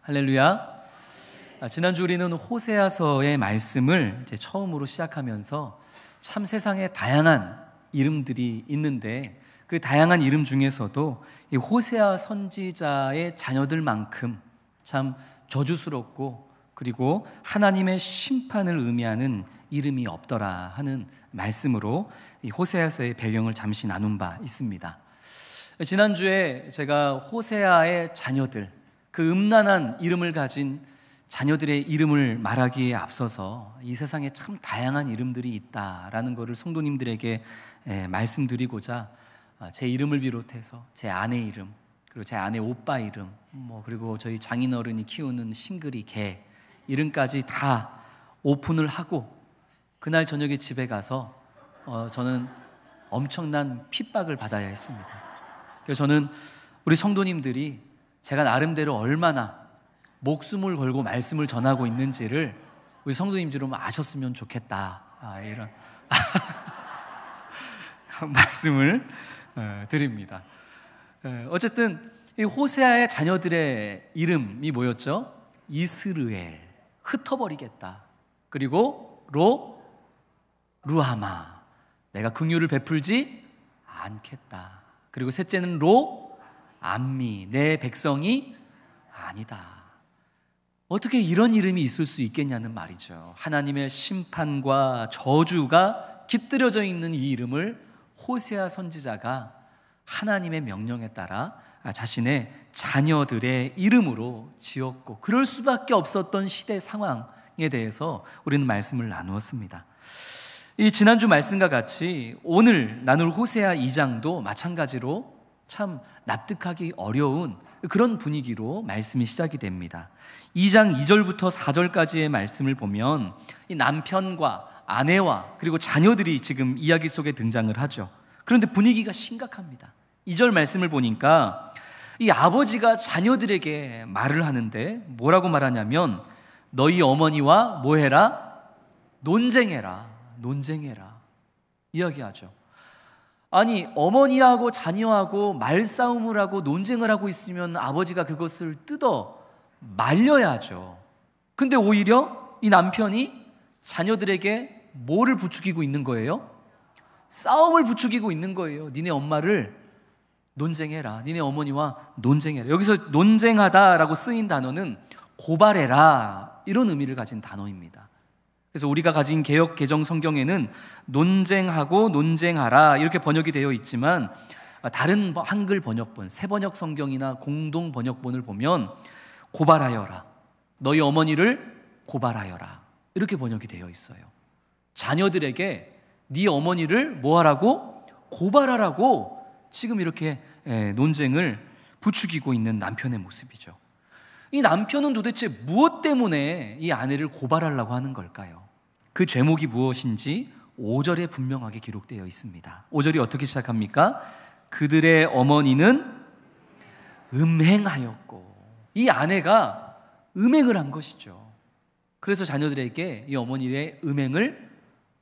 할렐루야. 지난주 우리는 호세아서의 말씀을 이제 처음으로 시작하면서 참 세상에 다양한 이름들이 있는데 그 다양한 이름 중에서도 이 호세아 선지자의 자녀들만큼 참 저주스럽고 그리고 하나님의 심판을 의미하는 이름이 없더라 하는 말씀으로 이 호세아서의 배경을 잠시 나눈 바 있습니다. 지난주에 제가 호세아의 자녀들, 그 음란한 이름을 가진 자녀들의 이름을 말하기에 앞서서 이 세상에 참 다양한 이름들이 있다라는 것을 성도님들에게 말씀드리고자 제 이름을 비롯해서 제 아내 이름, 그리고 제 아내 오빠 이름, 그리고 저희 장인어른이 키우는 싱글이 개 이름까지 다 오픈을 하고 그날 저녁에 집에 가서 저는 엄청난 핍박을 받아야 했습니다. 그래서 저는 우리 성도님들이 제가 나름대로 얼마나 목숨을 걸고 말씀을 전하고 있는지를 우리 성도님들이 좀 아셨으면 좋겠다, 이런 말씀을 드립니다. 어쨌든 이 호세아의 자녀들의 이름이 뭐였죠? 이스르엘, 흩어버리겠다. 그리고 루하마, 내가 긍휼을 베풀지 않겠다. 그리고 셋째는 암미, 내 백성이 아니다. 어떻게 이런 이름이 있을 수 있겠냐는 말이죠. 하나님의 심판과 저주가 깃들여져 있는 이 이름을 호세아 선지자가 하나님의 명령에 따라 자신의 자녀들의 이름으로 지었고 그럴 수밖에 없었던 시대 상황에 대해서 우리는 말씀을 나누었습니다. 이 지난주 말씀과 같이 오늘 나눌 호세아 2장도 마찬가지로 참 납득하기 어려운 그런 분위기로 말씀이 시작이 됩니다. 2장 2절부터 4절까지의 말씀을 보면 이 남편과 아내와 그리고 자녀들이 지금 이야기 속에 등장을 하죠. 그런데 분위기가 심각합니다. 2절 말씀을 보니까 이 아버지가 자녀들에게 말을 하는데 뭐라고 말하냐면 너희 어머니와 뭐해라? 논쟁해라 이야기하죠. 아니, 어머니하고 자녀하고 말싸움을 하고 논쟁을 하고 있으면 아버지가 그것을 뜯어 말려야죠. 근데 오히려 이 남편이 자녀들에게 뭐를 부추기고 있는 거예요? 싸움을 부추기고 있는 거예요. 니네 엄마를 논쟁해라, 니네 어머니와 논쟁해라. 여기서 논쟁하다라고 쓰인 단어는 고발해라, 이런 의미를 가진 단어입니다. 그래서 우리가 가진 개역 개정 성경에는 논쟁하고 논쟁하라 이렇게 번역이 되어 있지만 다른 한글 번역본, 새번역 성경이나 공동 번역본을 보면 고발하여라, 너희 어머니를 고발하여라 이렇게 번역이 되어 있어요. 자녀들에게 네 어머니를 뭐하라고? 고발하라고 지금 이렇게 논쟁을 부추기고 있는 남편의 모습이죠. 이 남편은 도대체 무엇 때문에 이 아내를 고발하려고 하는 걸까요? 그 죄목이 무엇인지 5절에 분명하게 기록되어 있습니다. 5절이 어떻게 시작합니까? 그들의 어머니는 음행하였고, 이 아내가 음행을 한 것이죠. 그래서 자녀들에게 이 어머니의 음행을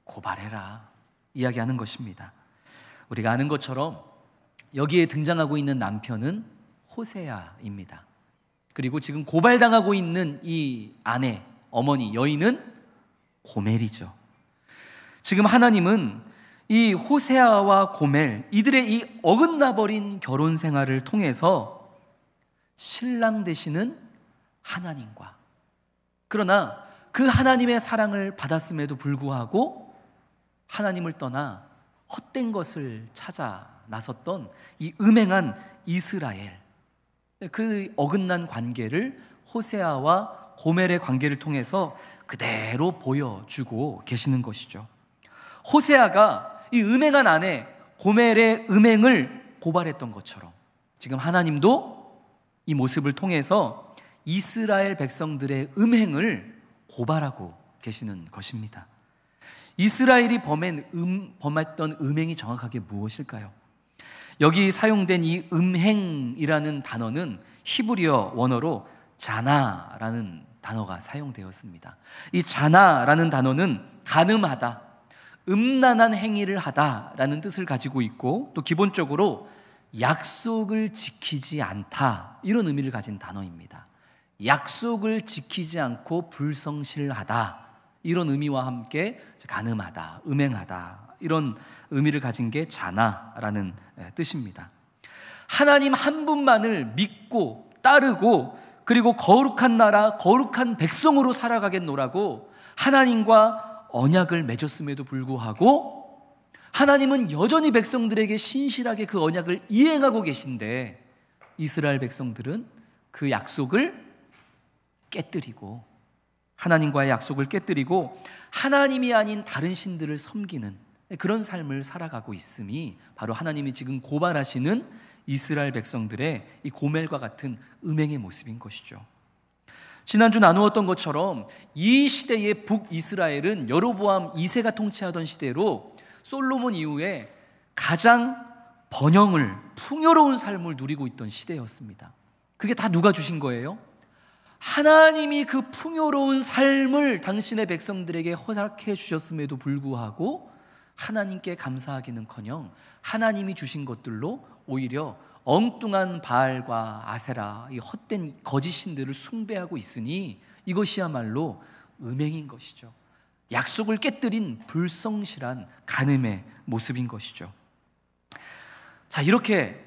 고발해라 이야기하는 것입니다. 우리가 아는 것처럼 여기에 등장하고 있는 남편은 호세아입니다. 그리고 지금 고발당하고 있는 이 아내, 어머니, 여인은 고멜이죠. 지금 하나님은 이 호세아와 고멜, 이들의 이 어긋나버린 결혼 생활을 통해서 신랑 되시는 하나님과, 그러나 그 하나님의 사랑을 받았음에도 불구하고 하나님을 떠나 헛된 것을 찾아 나섰던 이 음행한 이스라엘, 그 어긋난 관계를 호세아와 고멜의 관계를 통해서 그대로 보여주고 계시는 것이죠. 호세아가 이 음행한 아내 고멜의 음행을 고발했던 것처럼 지금 하나님도 이 모습을 통해서 이스라엘 백성들의 음행을 고발하고 계시는 것입니다. 이스라엘이 범했던 음행이 정확하게 무엇일까요? 여기 사용된 이 음행이라는 단어는 히브리어 원어로 자나라는 단어가 사용되었습니다. 이 자나라는 단어는 간음하다, 음란한 행위를 하다라는 뜻을 가지고 있고 또 기본적으로 약속을 지키지 않다 이런 의미를 가진 단어입니다. 약속을 지키지 않고 불성실하다, 이런 의미와 함께 간음하다, 음행하다, 이런 의미를 가진 게 자나라는 뜻입니다. 하나님 한 분만을 믿고 따르고 그리고 거룩한 나라, 거룩한 백성으로 살아가겠노라고 하나님과 언약을 맺었음에도 불구하고 하나님은 여전히 백성들에게 신실하게 그 언약을 이행하고 계신데, 이스라엘 백성들은 그 약속을 깨뜨리고, 하나님과의 약속을 깨뜨리고 하나님이 아닌 다른 신들을 섬기는 그런 삶을 살아가고 있음이 바로 하나님이 지금 고발하시는 이스라엘 백성들의 이 고멜과 같은 음행의 모습인 것이죠. 지난주 나누었던 것처럼 이 시대의 북이스라엘은 여로보암 2세가 통치하던 시대로 솔로몬 이후에 가장 번영을, 풍요로운 삶을 누리고 있던 시대였습니다. 그게 다 누가 주신 거예요? 하나님이 그 풍요로운 삶을 당신의 백성들에게 허락해 주셨음에도 불구하고 하나님께 감사하기는커녕 하나님이 주신 것들로 오히려 엉뚱한 바알과 아세라, 이 헛된 거짓 신들을 숭배하고 있으니 이것이야말로 음행인 것이죠. 약속을 깨뜨린 불성실한 간음의 모습인 것이죠. 자, 이렇게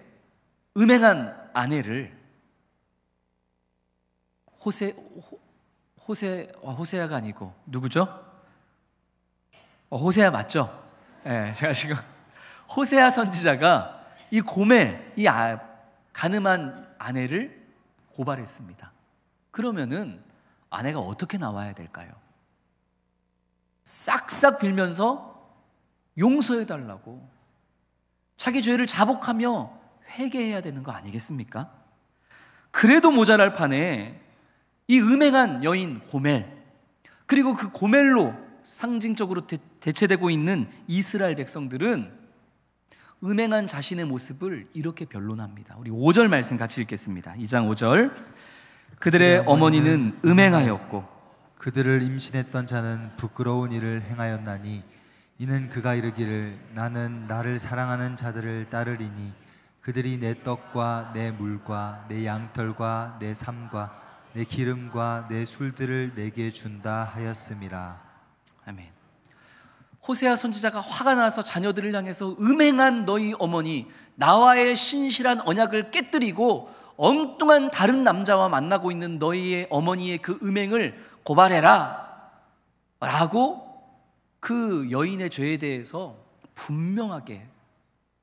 음행한 아내를 호세아가 아니고 누구죠? 호세아 맞죠? 네, 제가 지금 호세아 선지자가 이 고멜, 이 간음한 아내를 고발했습니다. 그러면은 아내가 어떻게 나와야 될까요? 싹싹 빌면서 용서해달라고, 자기 죄를 자복하며 회개해야 되는 거 아니겠습니까? 그래도 모자랄 판에 이 음행한 여인 고멜, 그리고 그 고멜로 상징적으로 대체되고 있는 이스라엘 백성들은 음행한 자신의 모습을 이렇게 변론합니다. 우리 5절 말씀 같이 읽겠습니다. 2장 5절. 그들의 어머니는 음행하였고 그들을 임신했던 자는 부끄러운 일을 행하였나니 이는 그가 이르기를 나는 나를 사랑하는 자들을 따르리니 그들이 내 떡과 내 물과 내 양털과 내 삶과 내 기름과 내 술들을 내게 준다 하였음이라. 아멘. 호세아 선지자가 화가 나서 자녀들을 향해서 음행한 너희 어머니, 나와의 신실한 언약을 깨뜨리고 엉뚱한 다른 남자와 만나고 있는 너희의 어머니의 그 음행을 고발해라 라고 그 여인의 죄에 대해서 분명하게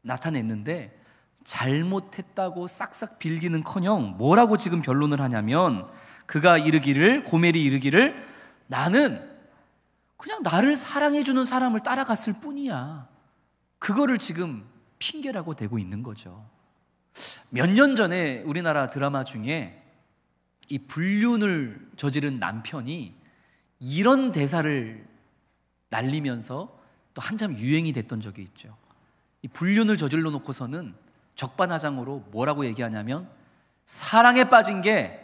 나타냈는데, 잘못했다고 싹싹 빌기는커녕 뭐라고 지금 변론을 하냐면, 그가 이르기를, 고멜이 이르기를, 나는 그냥 나를 사랑해주는 사람을 따라갔을 뿐이야. 그거를 지금 핑계라고 대고 있는 거죠. 몇 년 전에 우리나라 드라마 중에 이 불륜을 저지른 남편이 이런 대사를 날리면서 또 한참 유행이 됐던 적이 있죠. 이 불륜을 저질러 놓고서는 적반하장으로 뭐라고 얘기하냐면, 사랑에 빠진 게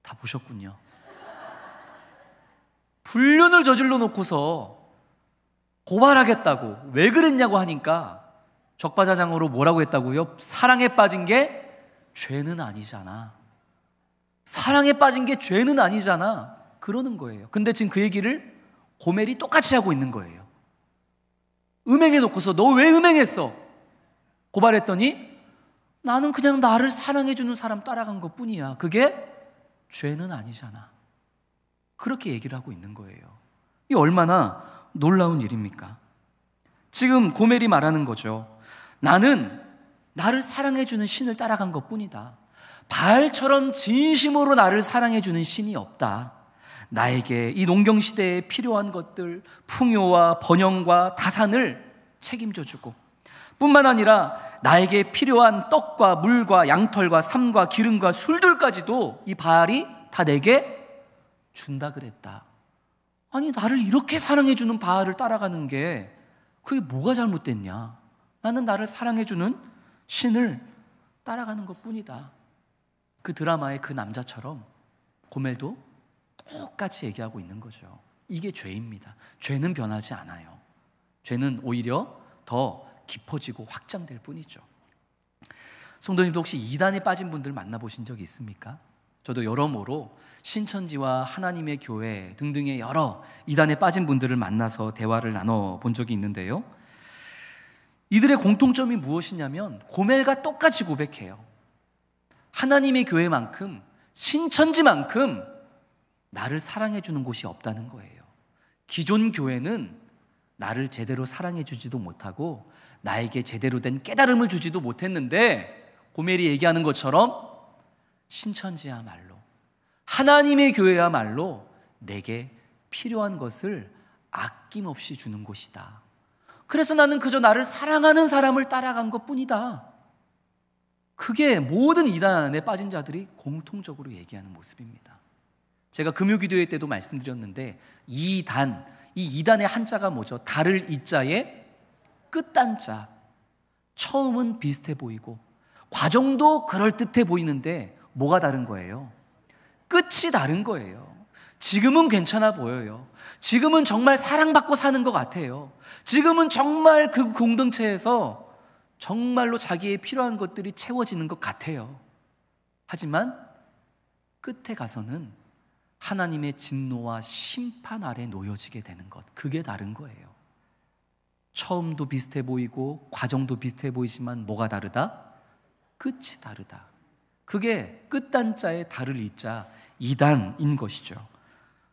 다 보셨군요. 불륜을 저질러 놓고서 고발하겠다고 왜 그랬냐고 하니까 적반하장으로 뭐라고 했다고요? 사랑에 빠진 게 죄는 아니잖아. 사랑에 빠진 게 죄는 아니잖아. 그러는 거예요. 근데 지금 그 얘기를 고멜이 똑같이 하고 있는 거예요. 음행해 놓고서 너 왜 음행했어? 고발했더니 나는 그냥 나를 사랑해주는 사람 따라간 것 뿐이야. 그게 죄는 아니잖아. 그렇게 얘기를 하고 있는 거예요. 이 얼마나 놀라운 일입니까? 지금 고멜이 말하는 거죠. 나는 나를 사랑해주는 신을 따라간 것 뿐이다. 바알처럼 진심으로 나를 사랑해주는 신이 없다. 나에게 이 농경시대에 필요한 것들, 풍요와 번영과 다산을 책임져주고, 뿐만 아니라 나에게 필요한 떡과 물과 양털과 삶과 기름과 술들까지도 이 바알이 다 내게 준다 그랬다. 아니, 나를 이렇게 사랑해주는 바알을 따라가는 게 그게 뭐가 잘못됐냐? 나는 나를 사랑해주는 신을 따라가는 것 뿐이다. 그 드라마의 그 남자처럼 고멜도 똑같이 얘기하고 있는 거죠. 이게 죄입니다. 죄는 변하지 않아요. 죄는 오히려 더 깊어지고 확장될 뿐이죠. 성도님도 혹시 이단에 빠진 분들 만나보신 적이 있습니까? 저도 여러모로 신천지와 하나님의 교회 등등의 여러 이단에 빠진 분들을 만나서 대화를 나눠본 적이 있는데요, 이들의 공통점이 무엇이냐면 고멜과 똑같이 고백해요. 하나님의 교회만큼, 신천지만큼 나를 사랑해 주는 곳이 없다는 거예요. 기존 교회는 나를 제대로 사랑해 주지도 못하고 나에게 제대로 된 깨달음을 주지도 못했는데, 고멜이 얘기하는 것처럼 신천지야말로, 하나님의 교회야말로 내게 필요한 것을 아낌없이 주는 곳이다. 그래서 나는 그저 나를 사랑하는 사람을 따라간 것뿐이다. 그게 모든 이단에 빠진 자들이 공통적으로 얘기하는 모습입니다. 제가 금요기도회 때도 말씀드렸는데, 이 이단의 한자가 뭐죠? 달을 이자에 끝단자. 처음은 비슷해 보이고 과정도 그럴듯해 보이는데 뭐가 다른 거예요? 끝이 다른 거예요. 지금은 괜찮아 보여요. 지금은 정말 사랑받고 사는 것 같아요. 지금은 정말 그 공동체에서 정말로 자기의 필요한 것들이 채워지는 것 같아요. 하지만 끝에 가서는 하나님의 진노와 심판 아래 놓여지게 되는 것, 그게 다른 거예요. 처음도 비슷해 보이고 과정도 비슷해 보이지만 뭐가 다르다? 끝이 다르다. 그게 끝단자에 달을 이자 이단인 것이죠.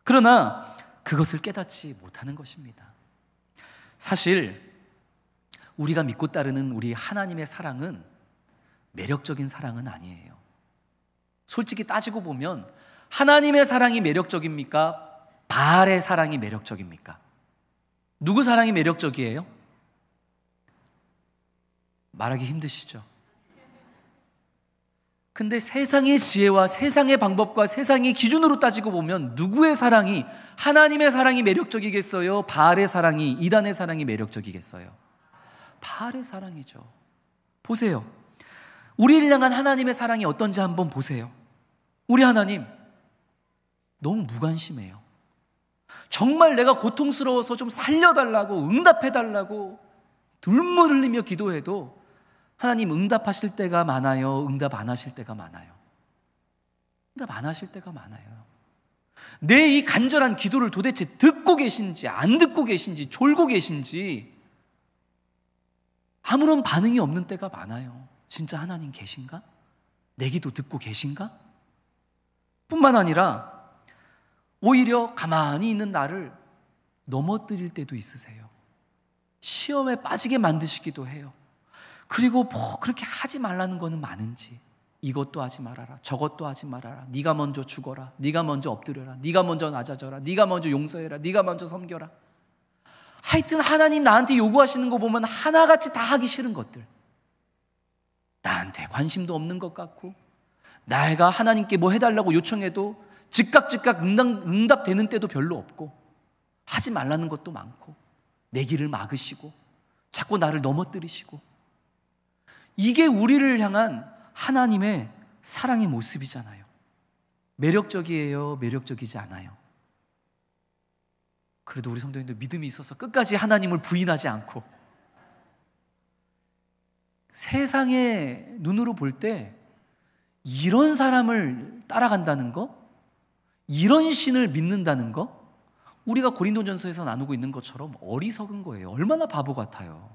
그러나 그것을 깨닫지 못하는 것입니다. 사실 우리가 믿고 따르는 우리 하나님의 사랑은 매력적인 사랑은 아니에요. 솔직히 따지고 보면 하나님의 사랑이 매력적입니까? 바알의 사랑이 매력적입니까? 누구 사랑이 매력적이에요? 말하기 힘드시죠? 근데 세상의 지혜와 세상의 방법과 세상의 기준으로 따지고 보면 누구의 사랑이, 하나님의 사랑이 매력적이겠어요? 바알의 사랑이, 이단의 사랑이 매력적이겠어요? 바알의 사랑이죠. 보세요. 우리를 향한 하나님의 사랑이 어떤지 한번 보세요. 우리 하나님 너무 무관심해요. 정말 내가 고통스러워서 좀 살려달라고, 응답해달라고 눈물 흘리며 기도해도 하나님 응답하실 때가 많아요? 응답 안 하실 때가 많아요? 응답 안 하실 때가 많아요. 내 이 간절한 기도를 도대체 듣고 계신지 안 듣고 계신지 졸고 계신지 아무런 반응이 없는 때가 많아요. 진짜 하나님 계신가? 내 기도 듣고 계신가? 뿐만 아니라 오히려 가만히 있는 나를 넘어뜨릴 때도 있으세요. 시험에 빠지게 만드시기도 해요. 그리고 뭐 그렇게 하지 말라는 거는 많은지, 이것도 하지 말아라, 저것도 하지 말아라, 네가 먼저 죽어라, 네가 먼저 엎드려라, 네가 먼저 낮아져라, 네가 먼저 용서해라, 네가 먼저 섬겨라. 하여튼 하나님 나한테 요구하시는 거 보면 하나같이 다 하기 싫은 것들, 나한테 관심도 없는 것 같고, 내가 하나님께 뭐 해달라고 요청해도 즉각 응답되는 때도 별로 없고, 하지 말라는 것도 많고, 내 길을 막으시고 자꾸 나를 넘어뜨리시고, 이게 우리를 향한 하나님의 사랑의 모습이잖아요. 매력적이에요? 매력적이지 않아요? 그래도 우리 성도님들 믿음이 있어서 끝까지 하나님을 부인하지 않고, 세상의 눈으로 볼 때 이런 사람을 따라간다는 거, 이런 신을 믿는다는 거, 우리가 고린도전서에서 나누고 있는 것처럼 어리석은 거예요. 얼마나 바보 같아요.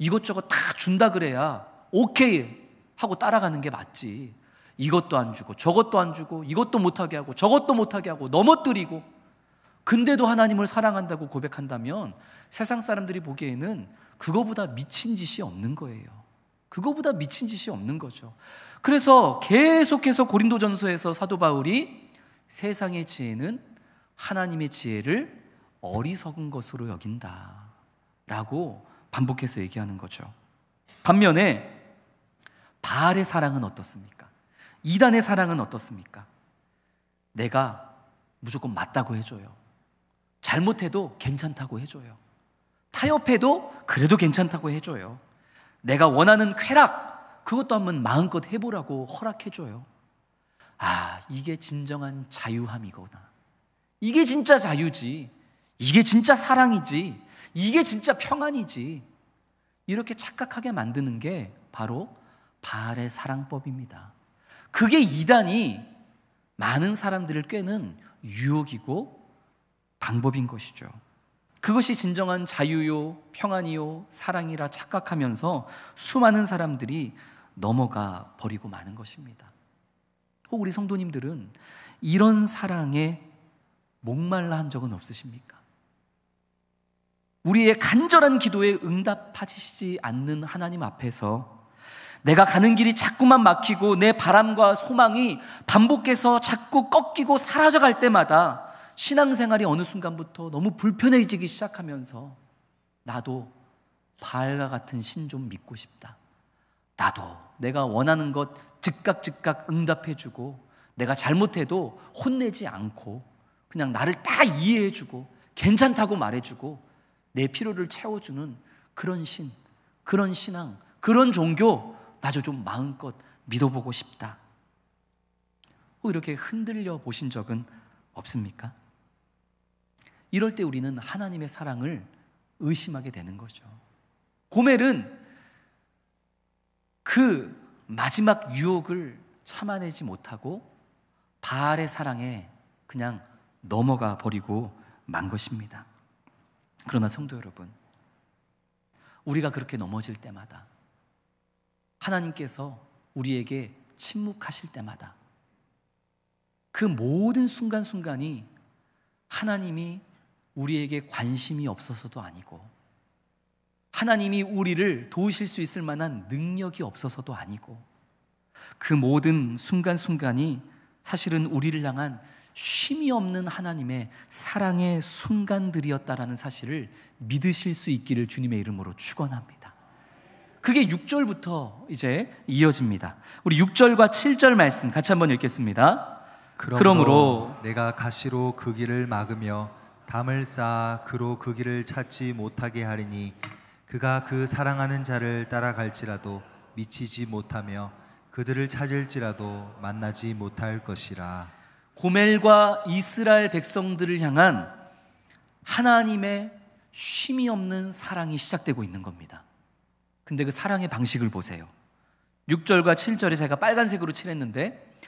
이것저것 다 준다 그래야 오케이 하고 따라가는 게 맞지. 이것도 안 주고 저것도 안 주고 이것도 못하게 하고 저것도 못하게 하고 넘어뜨리고, 근데도 하나님을 사랑한다고 고백한다면 세상 사람들이 보기에는 그거보다 미친 짓이 없는 거예요. 그거보다 미친 짓이 없는 거죠. 그래서 계속해서 고린도전서에서 사도 바울이 세상의 지혜는 하나님의 지혜를 어리석은 것으로 여긴다라고 반복해서 얘기하는 거죠. 반면에 바알의 사랑은 어떻습니까? 이단의 사랑은 어떻습니까? 내가 무조건 맞다고 해줘요. 잘못해도 괜찮다고 해줘요. 타협해도 그래도 괜찮다고 해줘요. 내가 원하는 쾌락, 그것도 한번 마음껏 해보라고 허락해줘요. 아, 이게 진정한 자유함이구나. 이게 진짜 자유지. 이게 진짜 사랑이지. 이게 진짜 평안이지. 이렇게 착각하게 만드는 게 바로 바알의 사랑법입니다. 그게 이단이 많은 사람들을 꿰는 유혹이고 방법인 것이죠. 그것이 진정한 자유요, 평안이요, 사랑이라 착각하면서 수많은 사람들이 넘어가 버리고 마는 것입니다. 혹 우리 성도님들은 이런 사랑에 목말라 한 적은 없으십니까? 우리의 간절한 기도에 응답하시지 않는 하나님 앞에서 내가 가는 길이 자꾸만 막히고 내 바람과 소망이 반복해서 자꾸 꺾이고 사라져갈 때마다 신앙생활이 어느 순간부터 너무 불편해지기 시작하면서 나도 바알과 같은 신 좀 믿고 싶다. 나도 내가 원하는 것 즉각 응답해주고 내가 잘못해도 혼내지 않고 그냥 나를 다 이해해주고 괜찮다고 말해주고 내 필요를 채워주는 그런 신, 그런 신앙, 그런 종교 나도 좀 마음껏 믿어보고 싶다. 이렇게 흔들려 보신 적은 없습니까? 이럴 때 우리는 하나님의 사랑을 의심하게 되는 거죠. 고멜은 그 마지막 유혹을 참아내지 못하고 바알의 사랑에 그냥 넘어가 버리고 만 것입니다. 그러나 성도 여러분, 우리가 그렇게 넘어질 때마다 하나님께서 우리에게 침묵하실 때마다 그 모든 순간순간이 하나님이 우리에게 관심이 없어서도 아니고 하나님이 우리를 도우실 수 있을 만한 능력이 없어서도 아니고 그 모든 순간순간이 사실은 우리를 향한 쉼이 없는 하나님의 사랑의 순간들이었다라는 사실을 믿으실 수 있기를 주님의 이름으로 축원합니다. 그게 6절부터 이제 이어집니다. 우리 6절과 7절 말씀 같이 한번 읽겠습니다. 그러므로 내가 가시로 그 길을 막으며 담을 쌓아 그로 그 길을 찾지 못하게 하리니 그가 그 사랑하는 자를 따라갈지라도 미치지 못하며 그들을 찾을지라도 만나지 못할 것이라. 고멜과 이스라엘 백성들을 향한 하나님의 쉼이 없는 사랑이 시작되고 있는 겁니다. 근데 그 사랑의 방식을 보세요. 6절과 7절에 제가 빨간색으로 칠했는데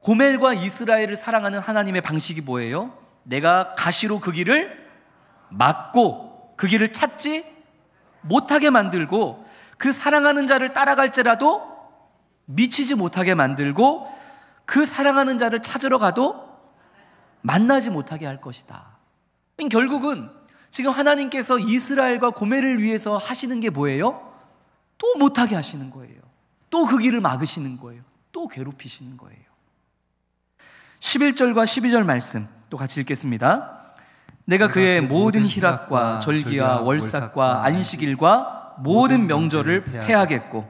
고멜과 이스라엘을 사랑하는 하나님의 방식이 뭐예요? 내가 가시로 그 길을 막고 그 길을 찾지 못하게 만들고 그 사랑하는 자를 따라갈지라도 미치지 못하게 만들고 그 사랑하는 자를 찾으러 가도 만나지 못하게 할 것이다. 결국은 지금 하나님께서 이스라엘과 고멜을 위해서 하시는 게 뭐예요? 또 못하게 하시는 거예요. 또 그 길을 막으시는 거예요. 또 괴롭히시는 거예요. 11절과 12절 말씀 또 같이 읽겠습니다. 내가 그의 모든 희락과 절기와 월삭과 안식일과 모든 명절을 폐하겠고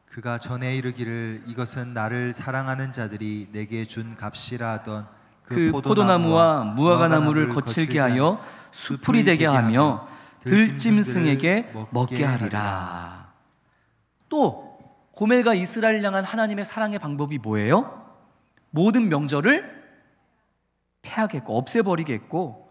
그가 전에 이르기를 이것은 나를 사랑하는 자들이 내게 준 값이라 하던 그 포도나무와 무화과나무를 거칠게 하여 수풀이 되게 하며 들짐승에게 먹게 하리라. 또 고멜과 이스라엘을 향한 하나님의 사랑의 방법이 뭐예요? 모든 명절을 폐하겠고 없애버리겠고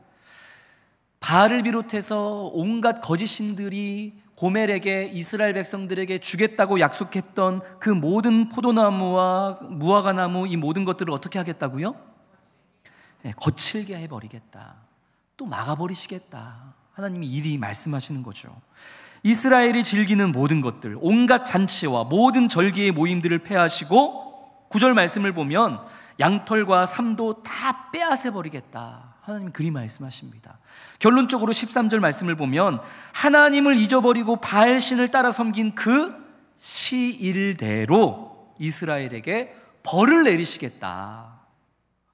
바알을 비롯해서 온갖 거짓신들이 고멜에게 이스라엘 백성들에게 주겠다고 약속했던 그 모든 포도나무와 무화과나무 이 모든 것들을 어떻게 하겠다고요? 거칠게 해버리겠다. 또 막아버리시겠다. 하나님이 이리 말씀하시는 거죠. 이스라엘이 즐기는 모든 것들, 온갖 잔치와 모든 절기의 모임들을 폐하시고 9절 말씀을 보면 양털과 삼도 다 빼앗아버리겠다. 하나님이 그리 말씀하십니다. 결론적으로 13절 말씀을 보면 하나님을 잊어버리고 바알신을 따라 섬긴 그 시일대로 이스라엘에게 벌을 내리시겠다.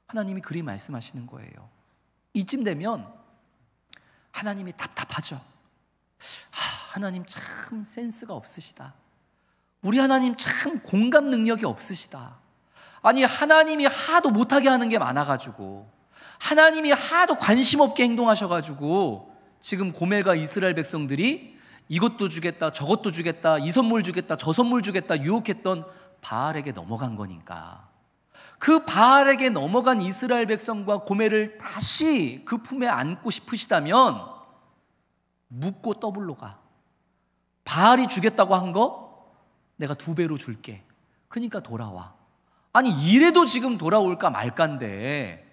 하나님이 그리 말씀하시는 거예요. 이쯤 되면 하나님이 답답하죠. 하나님 참 센스가 없으시다. 우리 하나님 참 공감 능력이 없으시다. 아니 하나님이 하도 못하게 하는 게 많아가지고 하나님이 하도 관심 없게 행동하셔가지고 지금 고멜과 이스라엘 백성들이 이것도 주겠다 저것도 주겠다 이 선물 주겠다 저 선물 주겠다 유혹했던 바알에게 넘어간 거니까 그 바알에게 넘어간 이스라엘 백성과 고멜을 다시 그 품에 안고 싶으시다면 묻고 더블로 가. 바알이 주겠다고 한 거 내가 2배로 줄게. 그러니까 돌아와. 아니 이래도 지금 돌아올까 말까인데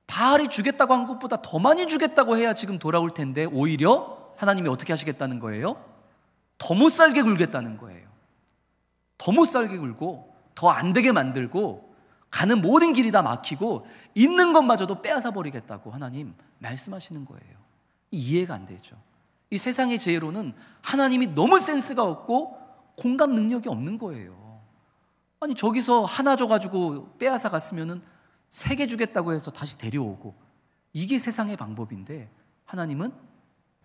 바알이 주겠다고 한 것보다 더 많이 주겠다고 해야 지금 돌아올 텐데 오히려 하나님이 어떻게 하시겠다는 거예요? 더 못 살게 굴겠다는 거예요. 더 못 살게 굴고 더 안 되게 만들고 가는 모든 길이 다 막히고 있는 것마저도 빼앗아 버리겠다고 하나님 말씀하시는 거예요. 이해가 안 되죠. 이 세상의 지혜로는 하나님이 너무 센스가 없고 공감 능력이 없는 거예요. 아니 저기서 하나 줘가지고 빼앗아 갔으면은 3개 주겠다고 해서 다시 데려오고, 이게 세상의 방법인데 하나님은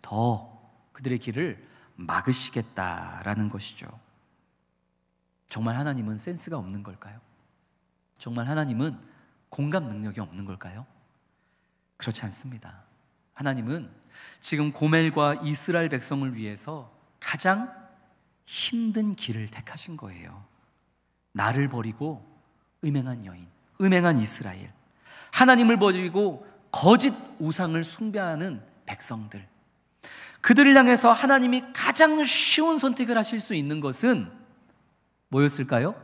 더 그들의 길을 막으시겠다라는 것이죠. 정말 하나님은 센스가 없는 걸까요? 정말 하나님은 공감 능력이 없는 걸까요? 그렇지 않습니다. 하나님은 지금 고멜과 이스라엘 백성을 위해서 가장 힘든 길을 택하신 거예요. 나를 버리고 음행한 여인, 음행한 이스라엘, 하나님을 버리고 거짓 우상을 숭배하는 백성들, 그들을 향해서 하나님이 가장 쉬운 선택을 하실 수 있는 것은 뭐였을까요?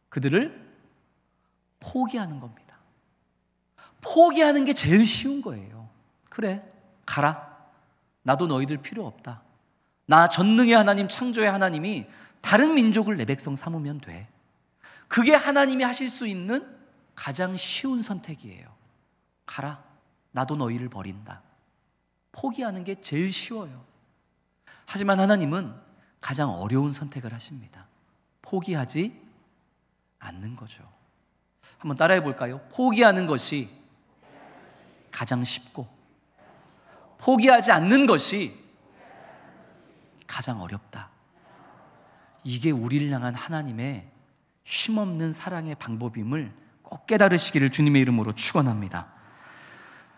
그들을 포기하는 겁니다. 포기하는 게 제일 쉬운 거예요. 그래, 가라. 나도 너희들 필요 없다. 나 전능의 하나님, 창조의 하나님이 다른 민족을 내 백성 삼으면 돼. 그게 하나님이 하실 수 있는 가장 쉬운 선택이에요. 가라. 나도 너희를 버린다. 포기하는 게 제일 쉬워요. 하지만 하나님은 가장 어려운 선택을 하십니다. 포기하지 않는 거죠. 한번 따라해 볼까요? 포기하는 것이 가장 쉽고 포기하지 않는 것이 가장 어렵다. 이게 우리를 향한 하나님의 쉼없는 사랑의 방법임을 꼭 깨달으시기를 주님의 이름으로 축원합니다.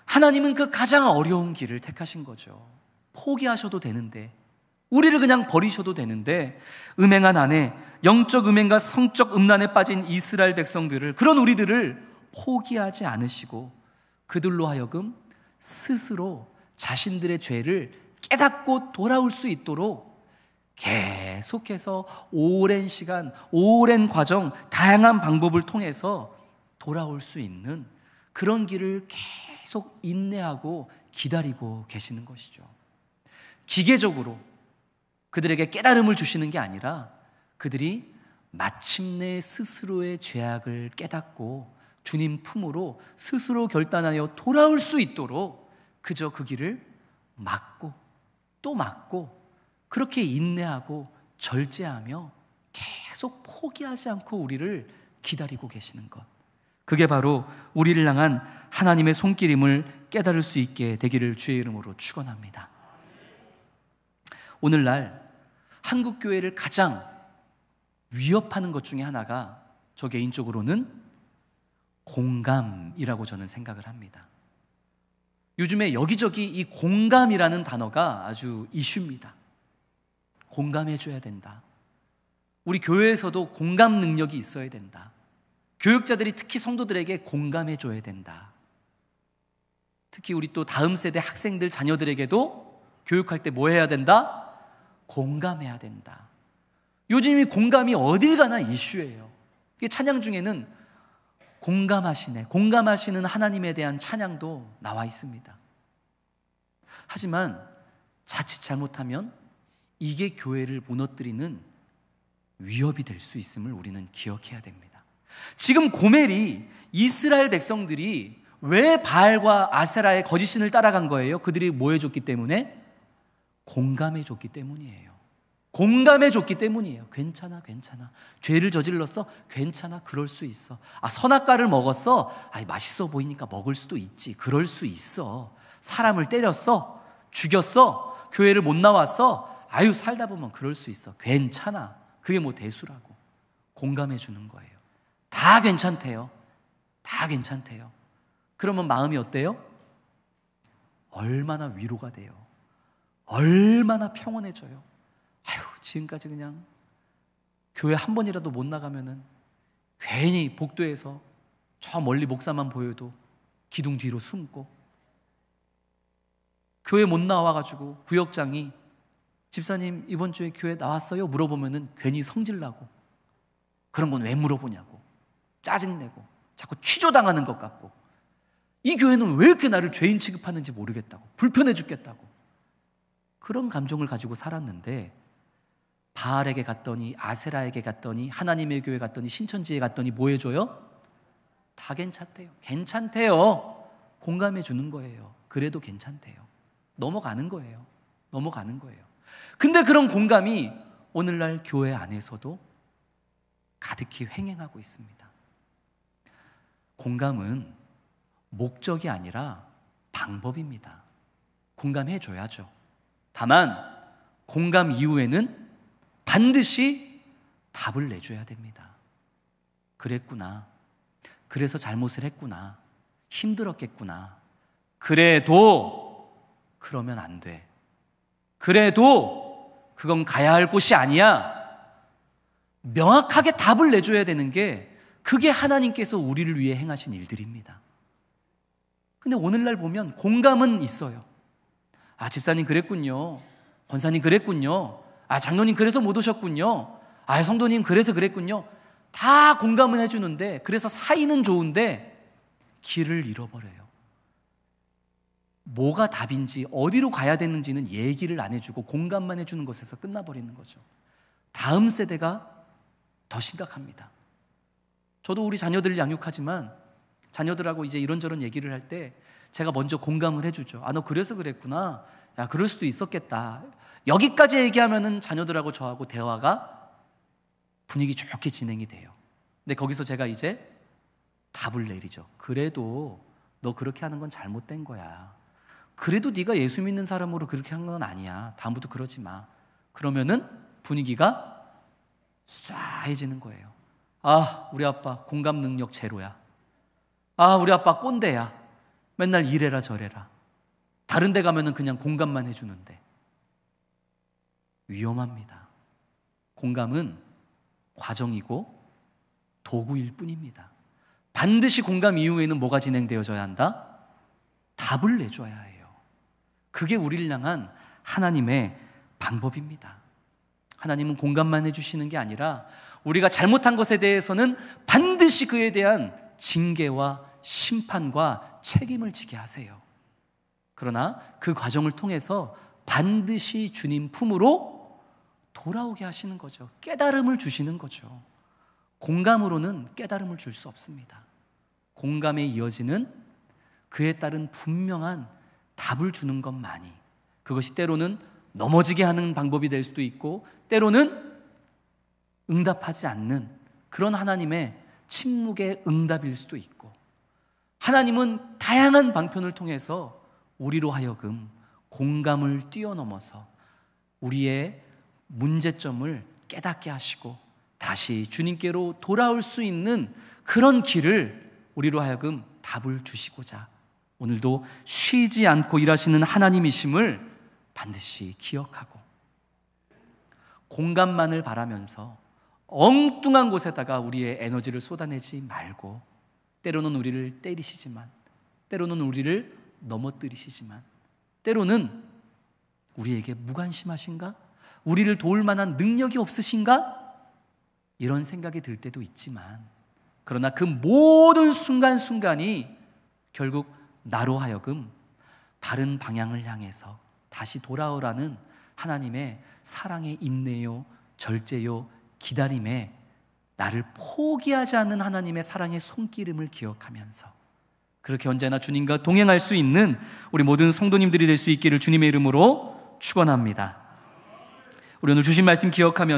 하나님은 그 가장 어려운 길을 택하신 거죠. 포기하셔도 되는데, 우리를 그냥 버리셔도 되는데, 음행한 아내, 영적 음행과 성적 음란에 빠진 이스라엘 백성들을, 그런 우리들을 포기하지 않으시고 그들로 하여금 스스로 자신들의 죄를 깨닫고 돌아올 수 있도록 계속해서 오랜 시간, 오랜 과정, 다양한 방법을 통해서 돌아올 수 있는 그런 길을 계속 인내하고 기다리고 계시는 것이죠. 기계적으로 그들에게 깨달음을 주시는 게 아니라 그들이 마침내 스스로의 죄악을 깨닫고 주님 품으로 스스로 결단하여 돌아올 수 있도록 그저 그 길을 막고 또 막고 그렇게 인내하고 절제하며 계속 포기하지 않고 우리를 기다리고 계시는 것, 그게 바로 우리를 향한 하나님의 손길임을 깨달을 수 있게 되기를 주의 이름으로 축원합니다. 오늘날 한국 교회를 가장 위협하는 것 중에 하나가 저 개인적으로는 공감이라고 저는 생각을 합니다. 요즘에 여기저기 이 공감이라는 단어가 아주 이슈입니다. 공감해줘야 된다. 우리 교회에서도 공감 능력이 있어야 된다. 교육자들이 특히 성도들에게 공감해줘야 된다. 특히 우리 또 다음 세대 학생들 자녀들에게도 교육할 때 뭐 해야 된다? 공감해야 된다. 요즘 이 공감이 어딜 가나 이슈예요. 찬양 중에는 공감하시는 하나님에 대한 찬양도 나와 있습니다. 하지만 자칫 잘못하면 이게 교회를 무너뜨리는 위협이 될 수 있음을 우리는 기억해야 됩니다. 지금 고멜이 이스라엘 백성들이 왜 바알과 아세라의 거짓신을 따라간 거예요? 그들이 뭐 해줬기 때문에? 공감해줬기 때문이에요. 공감해줬기 때문이에요. 괜찮아. 죄를 저질렀어? 괜찮아. 그럴 수 있어. 선악과를 먹었어? 맛있어 보이니까 먹을 수도 있지. 그럴 수 있어. 사람을 때렸어? 죽였어? 교회를 못 나왔어? 살다 보면 그럴 수 있어. 괜찮아. 그게 뭐 대수라고. 공감해주는 거예요. 다 괜찮대요. 그러면 마음이 어때요? 얼마나 위로가 돼요. 얼마나 평온해져요. 지금까지 그냥 교회 한 번이라도 못 나가면은 괜히 복도에서 저 멀리 목사만 보여도 기둥 뒤로 숨고, 교회 못 나와가지고 구역장이 집사님 이번 주에 교회 나왔어요? 물어보면은 괜히 성질나고, 그런 건 왜 물어보냐고 짜증내고 자꾸 취조당하는 것 같고, 이 교회는 왜 이렇게 나를 죄인 취급하는지 모르겠다고, 불편해 죽겠다고, 그런 감정을 가지고 살았는데, 바알에게 갔더니, 아세라에게 갔더니, 하나님의 교회 갔더니, 신천지에 갔더니 뭐 해줘요? 다 괜찮대요. 괜찮대요. 공감해 주는 거예요. 그래도 괜찮대요. 넘어가는 거예요. 넘어가는 거예요. 근데 그런 공감이 오늘날 교회 안에서도 가득히 횡행하고 있습니다. 공감은 목적이 아니라 방법입니다. 공감해 줘야죠. 다만 공감 이후에는 반드시 답을 내줘야 됩니다. 그랬구나. 그래서 잘못을 했구나. 힘들었겠구나. 그래도 그러면 안 돼. 그래도 그건 가야 할 곳이 아니야. 명확하게 답을 내줘야 되는 게, 그게 하나님께서 우리를 위해 행하신 일들입니다. 근데 오늘날 보면 공감은 있어요. 아, 집사님 그랬군요. 권사님 그랬군요. 아, 장로님 그래서 못 오셨군요. 아, 성도님 그래서 그랬군요. 다 공감은 해주는데, 그래서 사이는 좋은데 길을 잃어버려요. 뭐가 답인지, 어디로 가야 되는지는 얘기를 안 해주고 공감만 해주는 것에서 끝나버리는 거죠. 다음 세대가 더 심각합니다. 저도 우리 자녀들을 양육하지만 자녀들하고 이제 이런저런 얘기를 할 때 제가 먼저 공감을 해주죠. 아, 너 그래서 그랬구나. 야, 그럴 수도 있었겠다. 여기까지 얘기하면은 자녀들하고 저하고 대화가 분위기 좋게 진행이 돼요. 근데 거기서 제가 이제 답을 내리죠. 그래도 너 그렇게 하는 건 잘못된 거야. 그래도 네가 예수 믿는 사람으로 그렇게 한 건 아니야. 다음부터 그러지 마. 그러면은 분위기가 쏴해지는 거예요. 아, 우리 아빠 공감 능력 제로야. 아, 우리 아빠 꼰대야. 맨날 이래라 저래라. 다른 데 가면은 그냥 공감만 해주는데. 위험합니다. 공감은 과정이고 도구일 뿐입니다. 반드시 공감 이후에는 뭐가 진행되어져야 한다? 답을 내줘야 해요. 그게 우리를 향한 하나님의 방법입니다. 하나님은 공감만 해주시는 게 아니라 우리가 잘못한 것에 대해서는 반드시 그에 대한 징계와 심판과 책임을 지게 하세요. 그러나 그 과정을 통해서 반드시 주님 품으로 돌아오게 하시는 거죠. 깨달음을 주시는 거죠. 공감으로는 깨달음을 줄 수 없습니다. 공감에 이어지는 그에 따른 분명한 답을 주는 것만이, 그것이 때로는 넘어지게 하는 방법이 될 수도 있고, 때로는 응답하지 않는 그런 하나님의 침묵의 응답일 수도 있고, 하나님은 다양한 방편을 통해서 우리로 하여금 공감을 뛰어넘어서 우리의 문제점을 깨닫게 하시고 다시 주님께로 돌아올 수 있는 그런 길을 우리로 하여금 답을 주시고자 오늘도 쉬지 않고 일하시는 하나님이심을 반드시 기억하고, 공감만을 바라면서 엉뚱한 곳에다가 우리의 에너지를 쏟아내지 말고, 때로는 우리를 때리시지만, 때로는 우리를 넘어뜨리시지만, 때로는 우리에게 무관심하신가? 우리를 도울 만한 능력이 없으신가? 이런 생각이 들 때도 있지만, 그러나 그 모든 순간순간이 결국 나로 하여금 바른 방향을 향해서 다시 돌아오라는 하나님의 사랑의 인내요, 절제요, 기다림에 나를 포기하지 않는 하나님의 사랑의 손길임을 기억하면서 그렇게 언제나 주님과 동행할 수 있는 우리 모든 성도님들이 될 수 있기를 주님의 이름으로 축원합니다. 우리 오늘 주신 말씀 기억하며